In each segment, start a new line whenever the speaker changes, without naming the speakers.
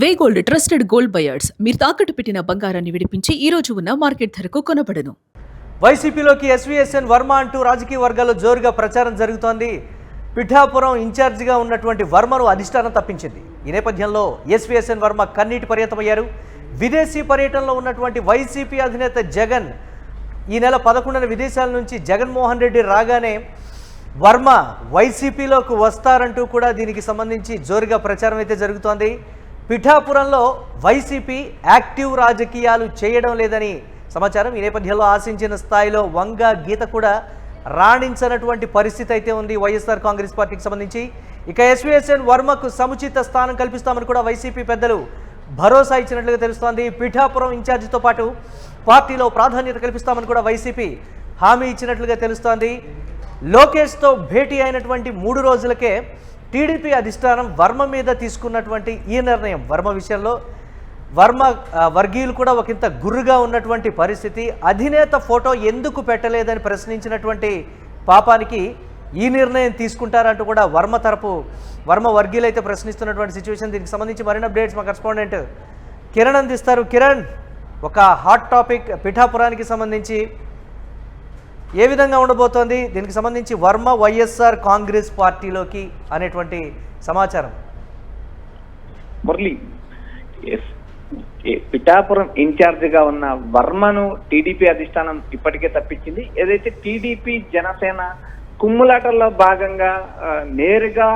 వే gold trusted gold buyers మీరు తాకట్టు పెట్టిన బంగారాన్ని విడిపించి ఈ రోజు ఉన్న మార్కెట్ ధరకు కొనబడను.
వైసీపీలోకి ఎస్వీఎస్ఎన్ వర్మ అంటూ రాజకీయ వర్గాల్లో జోరుగా ప్రచారం జరుగుతోంది. పిఠాపురం ఇన్ఛార్జిగా ఉన్నటువంటి వర్మను అధిష్టానం తప్పించింది. ఈ నేపథ్యంలో ఎస్వీఎస్ఎన్ వర్మ కన్నీటి పర్యంతమయ్యారు. విదేశీ పర్యటనలో ఉన్నటువంటి వైసీపీ అధినేత జగన్ ఈ నెల 11న విదేశాల నుంచి జగన్మోహన్ రెడ్డి రాగానే వర్మ వైసీపీలోకి వస్తారంటూ కూడా దీనికి సంబంధించి జోరుగా ప్రచారం అయితే జరుగుతోంది. పిఠాపురంలో వైసీపీ యాక్టివ్ రాజకీయాలు చేయడం లేదని సమాచారం. ఈ నేపథ్యంలో ఆశించిన స్థాయిలో వంగ గీత కూడా రాణించనటువంటి పరిస్థితి అయితే ఉంది వైఎస్ఆర్ కాంగ్రెస్ పార్టీకి సంబంధించి. ఇక ఎస్వీఎస్ఎన్ వర్మకు సముచిత స్థానం కల్పిస్తామని కూడా వైసీపీ పెద్దలు భరోసా ఇచ్చినట్లుగా తెలుస్తోంది. పిఠాపురం ఇన్ఛార్జితో పాటు పార్టీలో ప్రాధాన్యత కల్పిస్తామని కూడా వైసీపీ హామీ ఇచ్చినట్లుగా తెలుస్తోంది. లోకేష్తో భేటీ అయినటువంటి 3 రోజులకే టీడీపీ అధిష్టానం వర్మ మీద తీసుకున్నటువంటి ఈ నిర్ణయం, వర్మ విషయంలో వర్మ వర్గీయులు కూడా ఒకంత గుర్రుగా ఉన్నటువంటి పరిస్థితి. అధినేత ఫోటో ఎందుకు పెట్టలేదని ప్రశ్నించినటువంటి పాపానికి ఈ నిర్ణయం తీసుకుంటారంటూ కూడా వర్మ వర్గీయులు అయితే ప్రశ్నిస్తున్నటువంటి సిచ్యువేషన్. దీనికి సంబంధించి మరిన్ని అప్డేట్స్ మా కరెస్పాండెంట్ కిరణ్ అందిస్తారు. కిరణ్, ఒక హాట్ టాపిక్ పిఠాపురానికి సంబంధించి ఏ విధంగా ఉండబోతోంది, దీనికి సంబంధించి వర్మ వైఎస్ఆర్ కాంగ్రెస్ పార్టీలోకి అనేటువంటి సమాచారం.
మురళి, పిఠాపురం ఇన్ఛార్జిగా ఉన్న వర్మను టీడీపీ అధిష్టానం ఇప్పటికే తప్పించింది. ఏదైతే టీడీపీ జనసేన కుమ్ములాటల్లో భాగంగా నేరుగా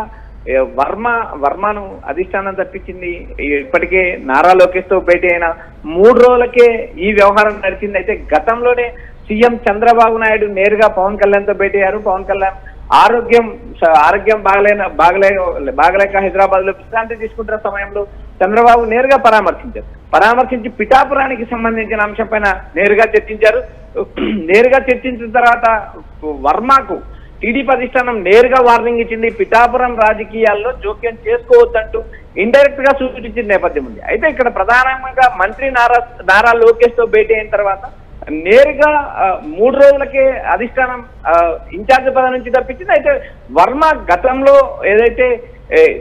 వర్మను అధిష్టానం తప్పించింది. ఇప్పటికే నారా లోకేష్ తో భేటీ అయిన 3 రోజులకే ఈ వ్యవహారం నడిచింది. అయితే గతంలోనే సీఎం చంద్రబాబు నాయుడు నేరుగా పవన్ కళ్యాణ్ తో భేటీ అయ్యారు. పవన్ కళ్యాణ్ ఆరోగ్యం బాగలేక హైదరాబాద్ లో విశ్రాంతి తీసుకుంటున్న సమయంలో చంద్రబాబు నేరుగా పరామర్శించి పిఠాపురానికి సంబంధించిన అంశం పైన నేరుగా చర్చించారు. నేరుగా చర్చించిన తర్వాత వర్మకు టీడీపీ అధిష్టానం నేరుగా వార్నింగ్ ఇచ్చింది. పిఠాపురం రాజకీయాల్లో జోక్యం చేసుకోవద్దంటూ ఇండైరెక్ట్ గా సూచించిన నేపథ్యం ఉంది. అయితే ఇక్కడ ప్రధానంగా మంత్రి నారా లోకేష్ తో భేటీ అయిన తర్వాత నేరుగా 3 రోజులకే అధిష్టానం ఇన్ఛార్జ్ పదవి నుంచి తప్పించింది. అయితే వర్మ గతంలో ఏదైతే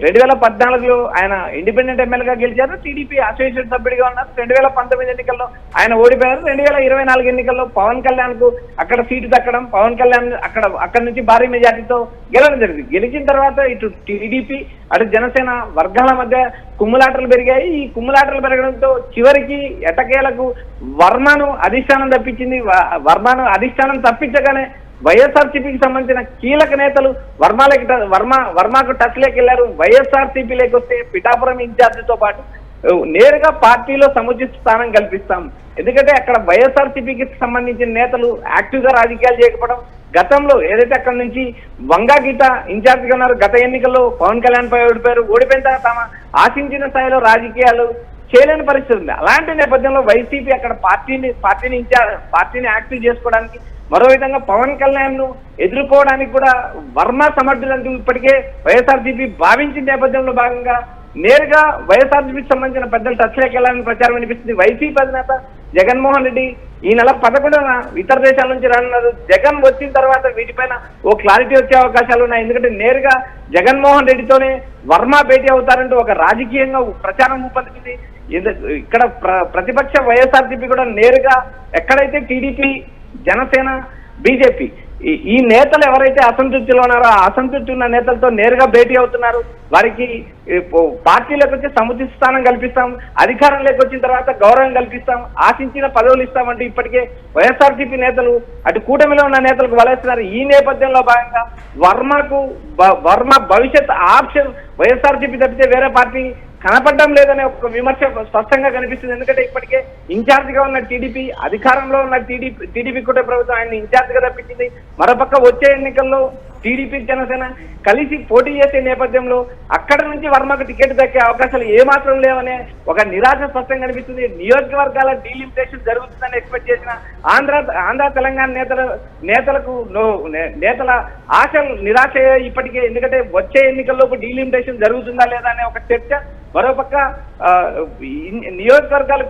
2014లో ఆయన ఇండిపెండెంట్ ఎమ్మెల్యేగా గెలిచారు, టీడీపీ అసోసియేషన్ సభ్యుడిగా ఉన్నారు. 2019 ఎన్నికల్లో ఆయన ఓడిపోయారు. 2024 ఎన్నికల్లో పవన్ కళ్యాణ్ కు అక్కడ సీటు దక్కడం, పవన్ కళ్యాణ్ అక్కడ నుంచి భారీ మెజార్టీతో గెలవడం జరిగింది. గెలిచిన తర్వాత ఇటు టీడీపీ అటు జనసేన వర్గాల మధ్య కుమ్ములాటలు పెరిగాయి. ఈ కుమ్ములాటలు పెరగడంతో చివరికి ఎటకేలకు వర్మను అధిష్టానం తప్పించింది. వర్మను అధిష్టానం తప్పించగానే వైఎస్ఆర్సీపీకి సంబంధించిన కీలక నేతలు వర్మకు టచ్ లేకి వెళ్లారు. వైఎస్ఆర్సీపీ లేకొస్తే పిఠాపురం ఇన్ఛార్జితో పాటు నేరుగా పార్టీలో సముచిత స్థానం కల్పిస్తాం. ఎందుకంటే అక్కడ వైఎస్ఆర్సీపీకి సంబంధించిన నేతలు యాక్టివ్ గా రాజకీయాలు చేయకపోవడం, గతంలో ఏదైతే అక్కడ నుంచి వంగా గీత ఇన్ఛార్జిగా ఉన్నారు, గత ఎన్నికల్లో పవన్ కళ్యాణ్ పై ఓడిపోయిన తర్వాత తమ ఆశించిన స్థాయిలో రాజకీయాలు చేయలేని పరిస్థితి ఉంది. అలాంటి నేపథ్యంలో వైసీపీ అక్కడ పార్టీని యాక్టివ్ చేసుకోవడానికి, మరో విధంగా పవన్ కళ్యాణ్ ను ఎదుర్కోవడానికి కూడా వర్మ సమర్థులంటూ ఇప్పటికే వైఎస్ఆర్సీపీ భావించిన నేపథ్యంలో భాగంగా నేరుగా వైఎస్ఆర్సీపీకి సంబంధించిన పెద్దలు టచ్లోకి వెళ్లాలని ప్రచారం వినిపిస్తుంది. వైసీపీ అధినేత జగన్మోహన్ రెడ్డి ఈ నెల 11న ఇతర దేశాల నుంచి రానున్నారు. జగన్ వచ్చిన తర్వాత వీటిపైన ఓ క్లారిటీ వచ్చే అవకాశాలు ఉన్నాయి. ఎందుకంటే నేరుగా జగన్మోహన్ రెడ్డితోనే వర్మ భేటీ అవుతారంటూ ఒక రాజకీయంగా ప్రచారం ఊపందుకుంది. ఇక్కడ ప్రతిపక్ష వైఎస్ఆర్సీపీ కూడా నేరుగా ఎక్కడైతే టీడీపీ జనసేన బీజేపీ ఈ నేతలు ఎవరైతే అసంతృప్తిలో ఉన్నారో ఆ అసంతృప్తి ఉన్న నేతలతో నేరుగా భేటీ అవుతున్నారు. వారికి పార్టీలోకి వచ్చి సముచిత స్థానం కల్పిస్తాం, అధికారంలోకి వచ్చిన తర్వాత గౌరవం కల్పిస్తాం, ఆశించిన పదవులు ఇస్తామంటూ ఇప్పటికే వైఎస్ఆర్సీపీ నేతలు అటు కూటమిలో ఉన్న నేతలకు వలేస్తున్నారు. ఈ నేపథ్యంలో భాగంగా వర్మ భవిష్యత్ ఆప్షన్ వైఎస్ఆర్సీపీ తప్పితే వేరే పార్టీ కనపడడం లేదనే ఒక విమర్శ స్పష్టంగా కనిపిస్తుంది. ఎందుకంటే ఇప్పటికే ఇన్ఛార్జిగా ఉన్న టీడీపీ, అధికారంలో ఉన్న టీడీపీ కూటమి ప్రభుత్వం ఆయన ఇన్ఛార్జిగా తప్పించింది. మరోపక్క వచ్చే ఎన్నికల్లో టీడీపీ జనసేన కలిసి పోటీ చేసే నేపథ్యంలో అక్కడ నుంచి వర్మకు టికెట్ దక్కే అవకాశాలు ఏమాత్రం లేవనే ఒక నిరాశ స్పష్టంగా కనిపిస్తుంది. నియోజకవర్గాల డీలిమిటేషన్ జరుగుతుందని ఎక్స్పెక్ట్ చేసిన ఆంధ్ర తెలంగాణ నేతల ఆశలు నిరాశ ఇప్పటికే. ఎందుకంటే వచ్చే ఎన్నికల్లోపు డీలిమిటేషన్ జరుగుతుందా లేదా అనే ఒక చర్చ. మరోపక్క నియోజకవర్గాలు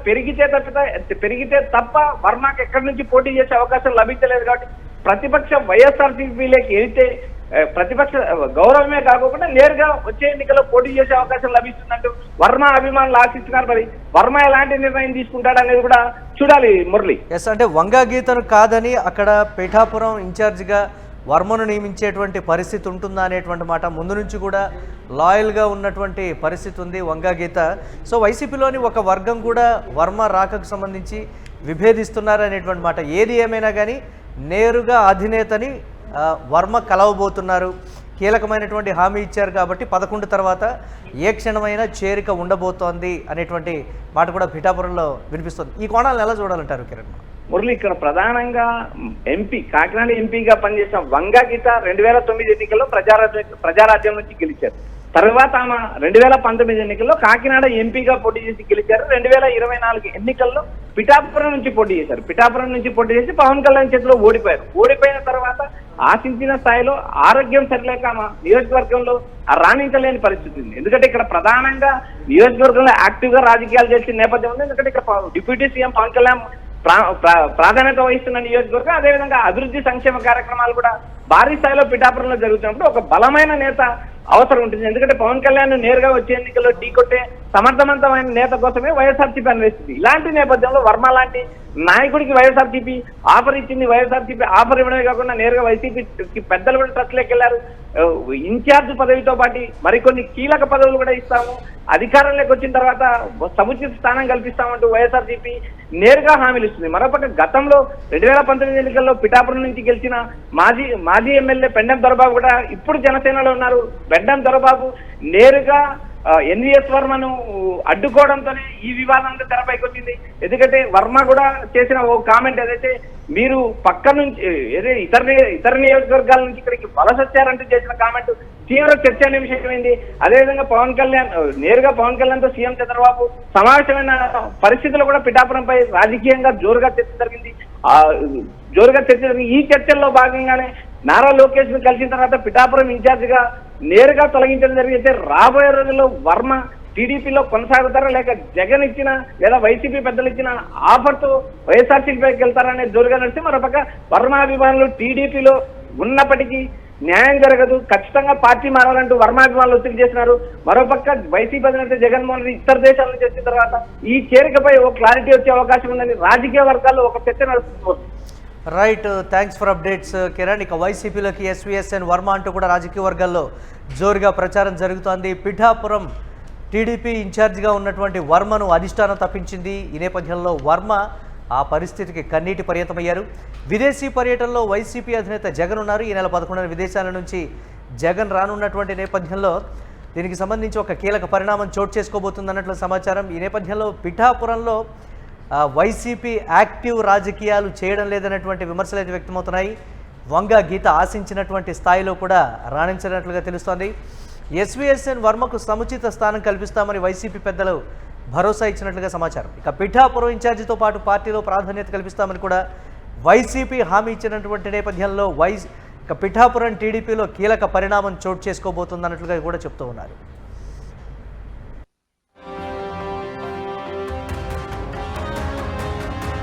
పెరిగితే తప్ప వర్మకు ఎక్కడి నుంచి పోటీ చేసే అవకాశం లభించలేదు. కాబట్టి ప్రతిపక్ష వైఎస్ఆర్సీపీలోకి వెళ్తే ప్రతిపక్ష గౌరవమే కాకుండా నేరుగా వచ్చే ఎన్నికల్లో పోటీ చేసే అవకాశం లభిస్తుందంటూ వర్మ అభిమానులు ఆశిస్తున్నారు. మరి వర్మ ఎలాంటి నిర్ణయం తీసుకుంటాడు అనేది కూడా చూడాలి మురళి.
ఎస్, అంటే వంగా గీతను కాదని అక్కడ పిఠాపురం ఇన్ఛార్జిగా వర్మను నియమించేటువంటి పరిస్థితి ఉంటుందా అనేటువంటి మాట ముందు నుంచి కూడా లాయల్గా ఉన్నటువంటి పరిస్థితి ఉంది వంగా గీత. సో వైసీపీలోని ఒక వర్గం కూడా వర్మ రాకకు సంబంధించి విభేదిస్తున్నారు అనేటువంటి మాట. ఏది ఏమైనా కానీ నేరుగా అధినేతని వర్మ కలవబోతున్నారు. కీలకమైనటువంటి హామీ ఇచ్చారు కాబట్టి 11 తర్వాత ఏ క్షణమైనా చేరిక ఉండబోతోంది అనేటువంటి మాట కూడా పిఠాపురంలో వినిపిస్తుంది. ఈ కోణాలను ఎలా చూడాలంటారు కిరణ్?
మురళి, ఇక్కడ ఎంపీ కాకినాడ ఎంపీగా పనిచేసిన వంగా గీత 2009 ఎన్నికల్లో ప్రజారాజ్యం నుంచి గెలిచారు. తర్వాత ఆమె 2019 ఎన్నికల్లో కాకినాడ ఎంపీగా పోటీ చేసి గెలిచారు. 2024 ఎన్నికల్లో పిఠాపురం నుంచి పోటీ చేశారు. పిఠాపురం నుంచి పోటీ చేసి పవన్ కళ్యాణ్ చేతిలో ఓడిపోయారు. ఓడిపోయిన తర్వాత ఆశించిన స్థాయిలో ఆరోగ్యం సరిలేక ఆమె నియోజకవర్గంలో రాణించలేని పరిస్థితి ఉంది. ఎందుకంటే ఇక్కడ ప్రధానంగా నియోజకవర్గంలో యాక్టివ్ గా రాజకీయాలు చేసిన నేపథ్యం ఉంది. ఎందుకంటే ఇక్కడ డిప్యూటీ సీఎం పవన్ కళ్యాణ్ ప్రాధాన్యత వహిస్తున్న నియోజకవర్గం, అదేవిధంగా అభివృద్ధి సంక్షేమ కార్యక్రమాలు కూడా భారీ స్థాయిలో పిఠాపురంలో జరుగుతున్నప్పుడు ఒక బలమైన నేత అవసరం ఉంటుంది. ఎందుకంటే పవన్ కళ్యాణ్ నేరుగా వచ్చే ఎన్నికల్లో ఢీకొట్టే సమర్థవంతమైన నేత కోసమే వైఎస్ఆర్సీపీ అన్వేషిస్తుంది. ఇలాంటి నేపథ్యంలో వర్మ లాంటి నాయకుడికి వైఎస్ఆర్సీపీ ఆఫర్ ఇచ్చింది. వైఎస్ఆర్సీపీ ఆఫర్ ఇవ్వడమే కాకుండా నేరుగా వైసీపీ పెద్దలు కూడా ట్రస్ట్లోకి వెళ్ళారు. ఇన్ఛార్జ్ పదవితో పాటు మరికొన్ని కీలక పదవులు కూడా ఇస్తాము, అధికారంలోకి వచ్చిన తర్వాత సముచిత స్థానం కల్పిస్తామంటూ వైఎస్ఆర్సీపీ నేరుగా హామీలు ఇస్తుంది. మరోపక్క గతంలో 2019 ఎన్నికల్లో పిఠాపురం నుంచి గెలిచిన మాజీ ఎమ్మెల్యే పెండెం దొరబాబు కూడా ఇప్పుడు జనసేనలో ఉన్నారు. పెండెం దొరబాబు నేరుగా ఎన్వీఎస్ వర్మను అడ్డుకోవడంతోనే ఈ వివాదం తెరపైకి వచ్చింది. ఎందుకంటే వర్మ కూడా చేసిన ఓ కామెంట్ ఏదైతే మీరు పక్క నుంచి ఇతర నియోజకవర్గాల నుంచి ఇక్కడికి వలస వచ్చారంటూ చేసిన కామెంట్ తీవ్ర చర్చనీయాంశమైంది. అదేవిధంగా నేరుగా పవన్ కళ్యాణ్ తో సీఎం చంద్రబాబు సమావేశమైన పరిస్థితులు కూడా పిఠాపురంపై రాజకీయంగా జోరుగా చర్చ జరిగింది. ఈ చర్చల్లో భాగంగానే నారా లోకేష్ ను కలిసిన తర్వాత పిఠాపురం ఇన్ఛార్జ్ గా నేరుగా తొలగించడం జరిగితే రాబోయే రోజుల్లో వర్మ టీడీపీలో కొనసాగుతారా, లేక జగన్ ఇచ్చిన లేదా వైసీపీ పెద్దలు ఇచ్చిన ఆఫర్ తో వైఎస్ఆర్సీపీకి వెళ్తారనే జోరుగా నడిచి, మరోపక్క వర్మ అభిమానులు టీడీపీలో ఉన్నప్పటికీ న్యాయం జరగదు, ఖచ్చితంగా పార్టీ మారాలంటూ వర్మాభిమానులు ఒత్తిడి చేస్తున్నారు. మరోపక్క వైసీపీ అధినేత జగన్మోహన్ రెడ్డి ఇతర దేశాల నుంచి వచ్చిన తర్వాత ఈ చేరికపై ఓ క్లారిటీ వచ్చే అవకాశం ఉందని రాజకీయ వర్గాల్లో ఒక చర్చ నడుస్తుంది.
Right, thanks for updates Kiran. ఇక వైసీపీలోకి ఎస్వీఎస్ఎన్ వర్మ అంటూ కూడా రాజకీయ వర్గాల్లో జోరుగా ప్రచారం జరుగుతోంది. పిఠాపురం టీడీపీ ఇన్ఛార్జిగా ఉన్నటువంటి వర్మను అధిష్టానం తప్పించింది. ఈ నేపథ్యంలో వర్మ ఆ పరిస్థితికి కన్నీటి పర్యంతమయ్యారు. విదేశీ పర్యటనలో వైసీపీ అధినేత జగన్ ఉన్నారు. ఈ నెల 11న విదేశాల నుంచి జగన్ రానున్నటువంటి నేపథ్యంలో దీనికి సంబంధించి ఒక కీలక పరిణామం చోటు చేసుకోబోతుంది అన్నట్లు సమాచారం. ఈ నేపథ్యంలో పిఠాపురంలో వైసీపీ యాక్టివ్ రాజకీయాలు చేయడం లేదన్నటువంటి విమర్శలు అయితే వ్యక్తమవుతున్నాయి. వంగా గీత ఆశించినటువంటి స్థాయిలో కూడా రాణించినట్లుగా తెలుస్తోంది. ఎస్వీఎస్ఎన్ వర్మకు సముచిత స్థానం కల్పిస్తామని వైసీపీ పెద్దలు భరోసా ఇచ్చినట్లుగా సమాచారం. ఇక పిఠాపురం ఇన్ఛార్జితో పాటు పార్టీలో ప్రాధాన్యత కల్పిస్తామని కూడా వైసీపీ హామీ ఇచ్చినటువంటి నేపథ్యంలో ఇక పిఠాపురం టీడీపీలో కీలక పరిణామం చోటు చేసుకోబోతుందన్నట్లుగా కూడా చెప్తూ ఉన్నారు.